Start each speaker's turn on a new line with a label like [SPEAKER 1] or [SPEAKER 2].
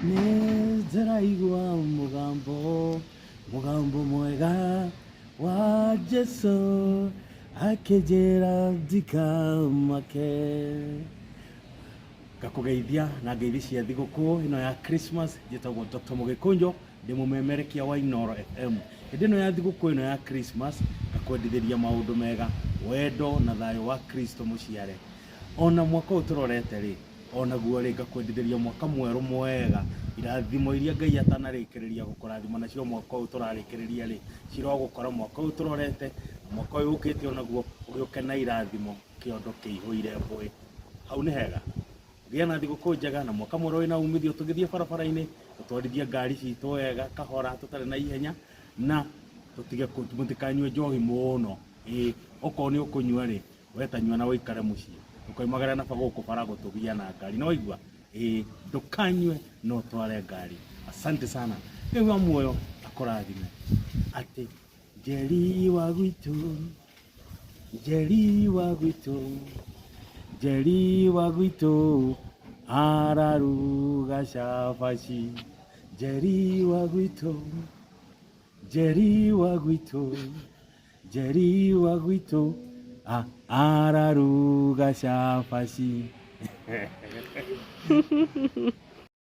[SPEAKER 1] nĩndĩraigua mũgambo mwega wa Jesũ akĩnjĩra ndikamake. Ngakugeithia na ngeithi cia thigũkũ ĩno ya Christmas. Njĩtagwo Dr. Mũgĩkũnjũ, ndĩ mũmemerekia wa Inooro FM. Hĩndĩ ĩno ya thigũkũ ĩno ya Christmas ngakwendithĩria maũndũ mega, wendo na thayũ wa Kristo mũciare. Ona mwaka ũyũ tũrorete rĩ, onaguo rĩ ngakwendithĩria mwaka mwerũ mwega, irathimo iria Ngai atanarĩkĩrĩria gũkũrathima nacio mwaka ũyũ tũrarĩkĩrĩria rĩ, cirogũkora mwaka ũyũ tũrorete, mwaka ũyũ ũkĩte onaguo ũgĩũke na irathimo, kĩondo kĩihũire mbũĩ. Hau nĩ hega. Gĩa na thigũkũ njega na mwaka mwerũ wĩna umithio, tũgĩthiĩ barabara-inĩ tũtwarithie ngari citũ wega kahora tũtarĩ na ihenya, na tũtige mũtikanyue njohi mũno. Okorwo nĩ ũkũnyua rĩ, wetanyua na wĩikare mũciĩ, ũkoimagara na gũkũ bara gũtũgia na ngari, no waigua ndũkanyue no tware ngari. Asante sana. Rĩu wa muoyo akũrathime atĩ Njeri wa gwitũ, Njeri wa gwitũ, Njeri wa gwitũ araruga cabaci. Njeri wa gwitũ, Njeri wa gwitũ, Njeri wa gwitũ araruga cabaci.